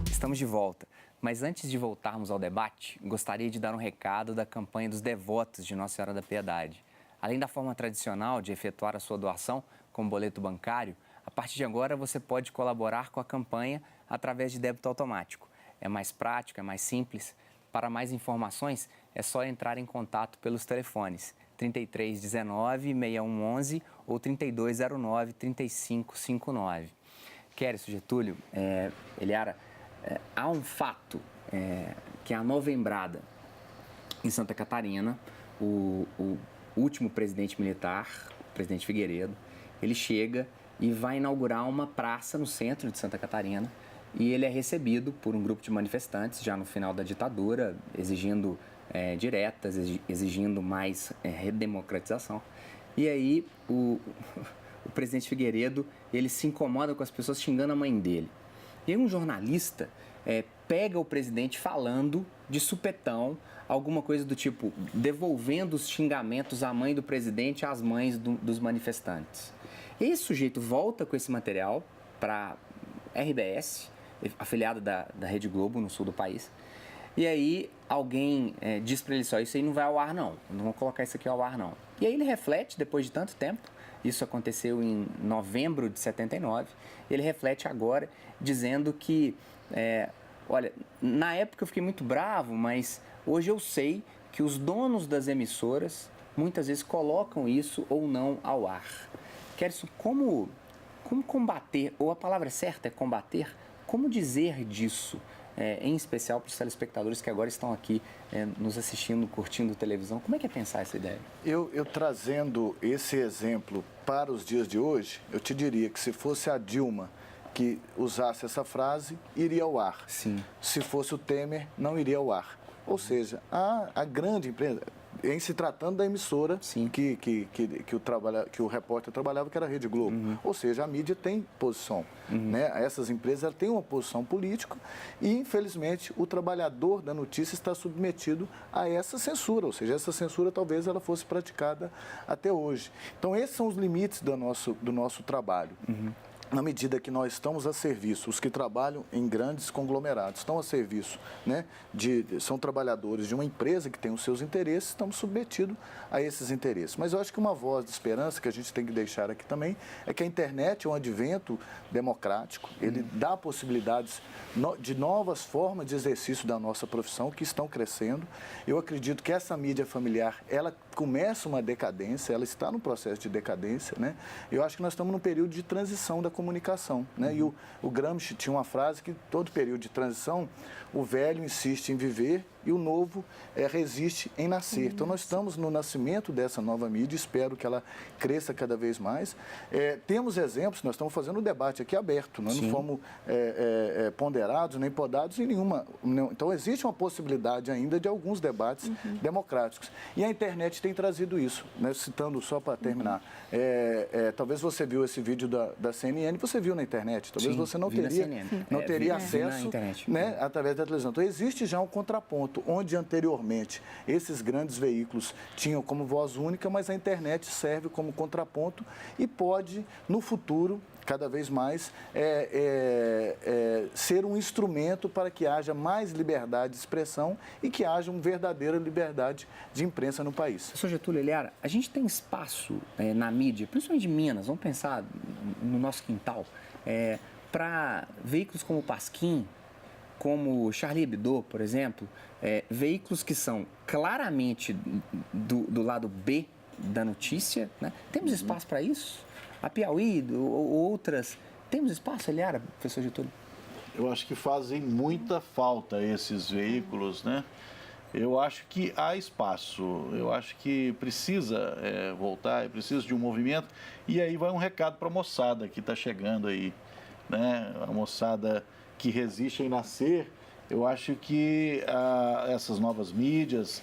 Estamos de volta, mas antes de voltarmos ao debate, gostaria de dar um recado da campanha dos devotos de Nossa Senhora da Piedade. Além da forma tradicional de efetuar a sua doação com boleto bancário, a partir de agora você pode colaborar com a campanha através de débito automático. É mais prático, é mais simples. Para mais informações, é só entrar em contato pelos telefones 3319-6111 ou 3209-3559. Queres, Getúlio, Eliara, há um fato que é a novembrada em Santa Catarina. O último presidente militar, o presidente Figueiredo, ele chega e vai inaugurar uma praça no centro de Santa Catarina e ele é recebido por um grupo de manifestantes já no final da ditadura, exigindo diretas, exigindo mais redemocratização. E aí o presidente Figueiredo, ele se incomoda com as pessoas xingando a mãe dele. E aí um jornalista pega o presidente falando de supetão, alguma coisa do tipo, devolvendo os xingamentos à mãe do presidente às mães dos manifestantes. Esse sujeito volta com esse material para RBS, afiliada da Rede Globo, no sul do país, e aí alguém diz para ele só, isso aí não vai ao ar não vou colocar isso aqui ao ar não. E aí ele reflete, depois de tanto tempo, isso aconteceu em novembro de 79, ele reflete agora dizendo que, olha, na época eu fiquei muito bravo, mas hoje eu sei que os donos das emissoras muitas vezes colocam isso ou não ao ar. Kerson, como combater, ou a palavra certa é combater, como dizer disso, em especial para os telespectadores que agora estão aqui nos assistindo, curtindo televisão, como é que é pensar essa ideia? Eu trazendo esse exemplo para os dias de hoje, eu te diria que se fosse a Dilma que usasse essa frase, iria ao ar. Sim. Se fosse o Temer, não iria ao ar. Ou seja, a grande empresa, em se tratando da emissora que o repórter trabalhava, que era a Rede Globo. Uhum. Ou seja, a mídia tem posição. Uhum. Né? Essas empresas têm uma posição política e, infelizmente, o trabalhador da notícia está submetido a essa censura. Ou seja, essa censura talvez ela fosse praticada até hoje. Então, esses são os limites do nosso trabalho. Uhum. Na medida que nós estamos a serviço, os que trabalham em grandes conglomerados estão a serviço, né, são trabalhadores de uma empresa que tem os seus interesses, estamos submetidos a esses interesses. Mas eu acho que uma voz de esperança que a gente tem que deixar aqui também é que a internet é um advento democrático, ele dá possibilidades de novas formas de exercício da nossa profissão que estão crescendo. Eu acredito que essa mídia familiar, ela começa uma decadência, ela está no processo de decadência, né? Eu acho que nós estamos num período de transição da comunicação, né? E o Gramsci tinha uma frase que todo período de transição, o velho insiste em viver e o novo resiste em nascer. Então, nós estamos no nascimento dessa nova mídia, espero que ela cresça cada vez mais. Temos exemplos, nós estamos fazendo um debate aqui aberto, nós não fomos ponderados nem podados em nenhuma. Então, existe uma possibilidade ainda de alguns debates democráticos. E a internet tem trazido isso, né? Citando só para terminar. Talvez você viu esse vídeo da CNN, você viu na internet, talvez você não teria acesso, né, através da televisão. Então, existe já um contraponto, onde anteriormente esses grandes veículos tinham como voz única, mas a internet serve como contraponto e pode, no futuro, cada vez mais, ser um instrumento para que haja mais liberdade de expressão e que haja uma verdadeira liberdade de imprensa no país. Professor Getúlio, Eliara, a gente tem espaço na mídia, principalmente de Minas, vamos pensar no nosso quintal, para veículos como o Pasquim, como Charlie Hebdo, por exemplo, veículos que são claramente do lado B da notícia, né? Temos espaço para isso? A Piauí ou outras, temos espaço, Eliara, professor Getúlio? Eu acho que fazem muita falta esses veículos, né? Eu acho que há espaço, eu acho que precisa voltar, precisa de um movimento, e aí vai um recado para a moçada que está chegando aí, né? A moçada que resiste em nascer. Eu acho que essas novas mídias,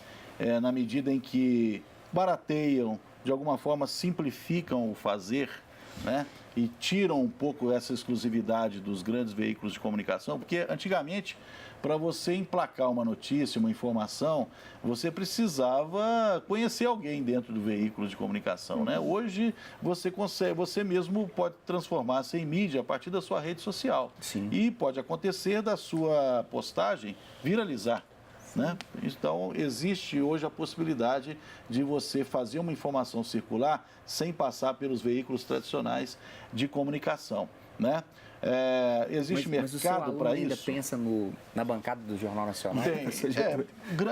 na medida em que barateiam, de alguma forma simplificam o fazer, né? E tiram um pouco essa exclusividade dos grandes veículos de comunicação, porque antigamente, para você emplacar uma notícia, uma informação, você precisava conhecer alguém dentro do veículo de comunicação, né? Hoje você consegue, você mesmo pode transformar-se em mídia a partir da sua rede social. Sim. E pode acontecer da sua postagem viralizar. Né? Então, existe hoje a possibilidade de você fazer uma informação circular sem passar pelos veículos tradicionais de comunicação. Né? Existe mercado para isso? Ainda pensa na bancada do Jornal Nacional?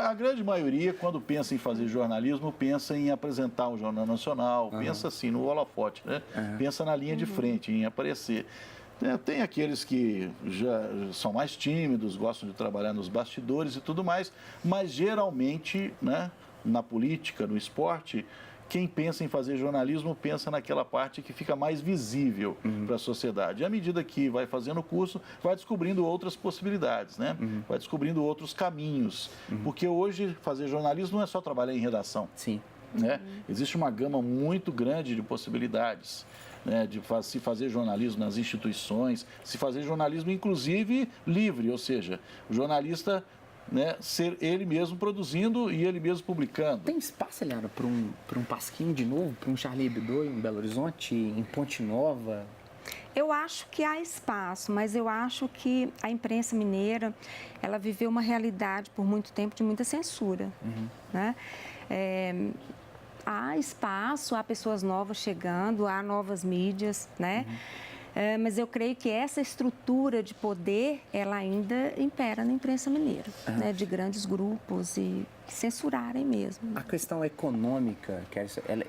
A grande maioria, quando pensa em fazer jornalismo, pensa em apresentar o Jornal Nacional, pensa assim no holofote, né? Pensa na linha de frente, em aparecer. Tem aqueles que já são mais tímidos, gostam de trabalhar nos bastidores e tudo mais, mas geralmente, né, na política, no esporte, quem pensa em fazer jornalismo pensa naquela parte que fica mais visível para a sociedade. E à medida que vai fazendo o curso, vai descobrindo outras possibilidades, né? Vai descobrindo outros caminhos. Porque hoje fazer jornalismo não é só trabalhar em redação. Sim. Né? Existe uma gama muito grande de possibilidades. Né, de se fazer jornalismo nas instituições, se fazer jornalismo, inclusive, livre, ou seja, o jornalista, né, ser ele mesmo produzindo e ele mesmo publicando. Tem espaço, Eliara, para um Pasquim de novo, para um Charlie Hebdo em Belo Horizonte, em Ponte Nova? Eu acho que há espaço, mas eu acho que a imprensa mineira, ela viveu uma realidade por muito tempo de muita censura, né? Há espaço, há pessoas novas chegando, há novas mídias, né? Mas eu creio que essa estrutura de poder, ela ainda impera na imprensa mineira, né? De grandes grupos e censurarem mesmo. A questão econômica,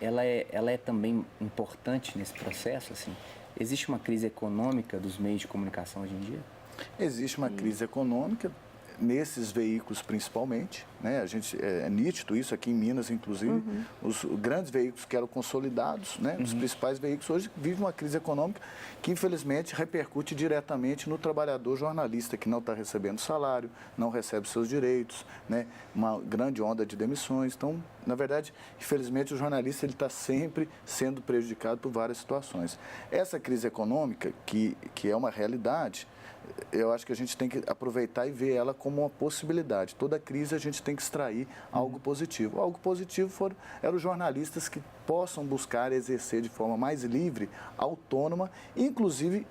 ela é também importante nesse processo, assim? Existe uma crise econômica dos meios de comunicação hoje em dia? Existe uma crise econômica, nesses veículos principalmente, né? A gente, é nítido isso aqui em Minas, inclusive, os grandes veículos que eram consolidados, né? Os principais veículos hoje vivem uma crise econômica que infelizmente repercute diretamente no trabalhador jornalista que não está recebendo salário, não recebe seus direitos, né? Uma grande onda de demissões. Então, na verdade, infelizmente o jornalista ele está sempre sendo prejudicado por várias situações. Essa crise econômica, que é uma realidade, eu acho que a gente tem que aproveitar e ver ela como uma possibilidade. Toda crise a gente tem que extrair algo positivo. Algo positivo eram os jornalistas que possam buscar exercer de forma mais livre, autônoma, inclusive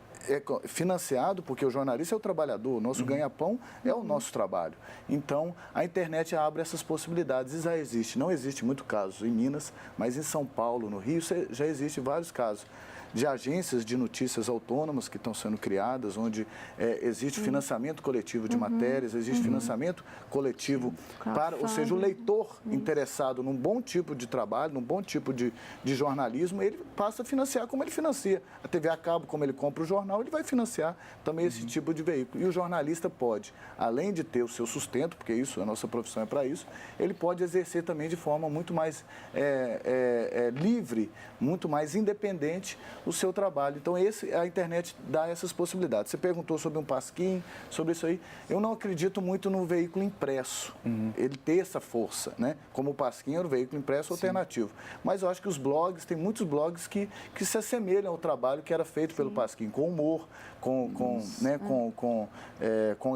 financiado, porque o jornalista é o trabalhador, o nosso ganha-pão é o nosso trabalho. Então, a internet abre essas possibilidades e já existe. Não existe muito casos em Minas, mas em São Paulo, no Rio, já existe vários casos de agências de notícias autônomas que estão sendo criadas, onde existe financiamento coletivo de matérias, existe financiamento coletivo para, ou seja, o leitor interessado num bom tipo de trabalho, num bom tipo de jornalismo, ele passa a financiar como ele financia. A TV a cabo, como ele compra o jornal, ele vai financiar também esse tipo de veículo. E o jornalista pode, além de ter o seu sustento, porque isso, a nossa profissão é para isso, ele pode exercer também de forma muito mais livre, muito mais independente o seu trabalho. Então, a internet dá essas possibilidades. Você perguntou sobre um Pasquim, sobre isso aí. Eu não acredito muito no veículo impresso, ele ter essa força, né? Como o Pasquim era o veículo impresso alternativo. Mas eu acho que os blogs, tem muitos blogs que se assemelham ao trabalho que era feito pelo Pasquim, com humor, com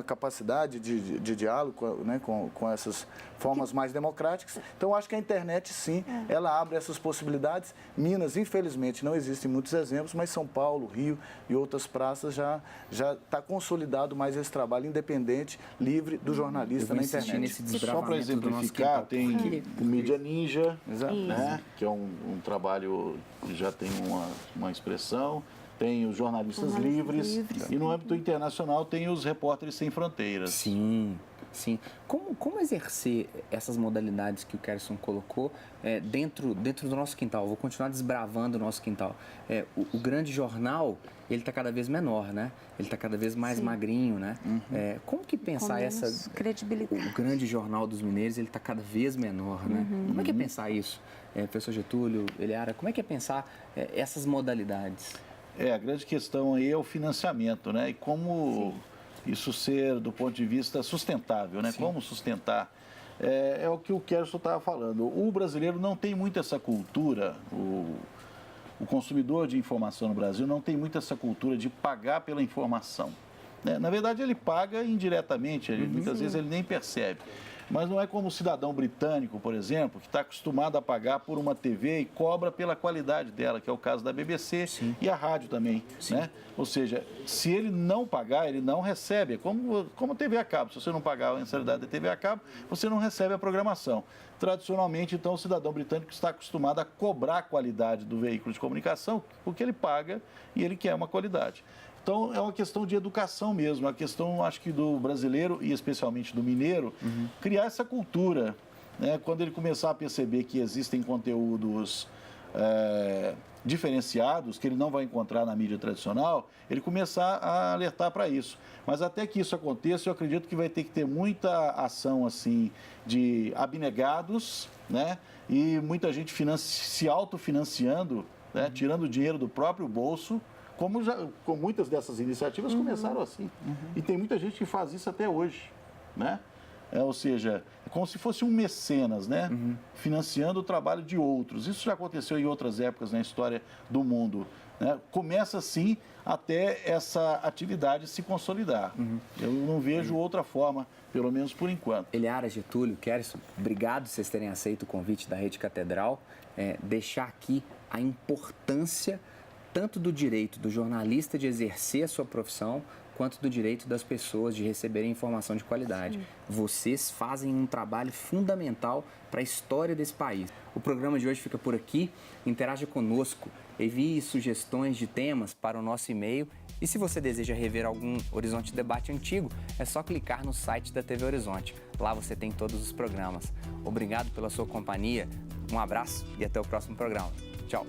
a capacidade de diálogo, né? com essas formas mais democráticas. Então, eu acho que a internet, sim, ela abre essas possibilidades. Minas, infelizmente, não existem muitos exemplos, mas São Paulo, Rio e outras praças já está consolidado mais esse trabalho independente, livre do jornalista na internet. Só para exemplificar, tem o Mídia Ninja, né? Que é um trabalho que já tem uma expressão. Tem os jornalistas livres e no âmbito internacional tem os repórteres sem fronteiras. Sim. Como exercer essas modalidades que o Kerson colocou dentro do nosso quintal? Vou continuar desbravando o nosso quintal. O grande jornal, ele está cada vez menor, né? Ele está cada vez mais magrinho, né? Como que pensar essa... credibilidade. O grande jornal dos mineiros, ele está cada vez menor, né? Como é que é pensar isso? Professor Getúlio, Eliara, como é que é pensar essas modalidades? A grande questão aí é o financiamento, né? E como isso ser, do ponto de vista sustentável, né? Como sustentar? É o que o Kerson estava falando. O brasileiro não tem muito essa cultura, o consumidor de informação no Brasil não tem muito essa cultura de pagar pela informação, né? Na verdade, ele paga indiretamente, muitas vezes ele nem percebe. Mas não é como o cidadão britânico, por exemplo, que está acostumado a pagar por uma TV e cobra pela qualidade dela, que é o caso da BBC e a rádio também, né? Ou seja, se ele não pagar, ele não recebe. É como TV a cabo. Se você não pagar a mensalidade da TV a cabo, você não recebe a programação. Tradicionalmente, então, o cidadão britânico está acostumado a cobrar a qualidade do veículo de comunicação, porque ele paga e ele quer uma qualidade. Então, é uma questão de educação mesmo, uma questão, acho que, do brasileiro e especialmente do mineiro, criar essa cultura, né? Quando ele começar a perceber que existem conteúdos diferenciados, que ele não vai encontrar na mídia tradicional, ele começar a alertar para isso. Mas até que isso aconteça, eu acredito que vai ter que ter muita ação, assim, de abnegados, né? E muita gente se autofinanciando, né? Tirando dinheiro do próprio bolso, como muitas dessas iniciativas começaram assim. E tem muita gente que faz isso até hoje, né? Ou seja, é como se fosse um mecenas, né? Financiando o trabalho de outros. Isso já aconteceu em outras épocas na história do mundo, né? Começa assim até essa atividade se consolidar. Eu não vejo outra forma, pelo menos por enquanto. Eliara, Getúlio, Kércio, obrigado por vocês terem aceito o convite da Rede Catedral. Deixar aqui a importância tanto do direito do jornalista de exercer a sua profissão, quanto do direito das pessoas de receberem informação de qualidade. Vocês fazem um trabalho fundamental para a história desse país. O programa de hoje fica por aqui. Interaja conosco, envie sugestões de temas para o nosso e-mail. E se você deseja rever algum Horizonte Debate antigo, é só clicar no site da TV Horizonte. Lá você tem todos os programas. Obrigado pela sua companhia, um abraço e até o próximo programa. Tchau.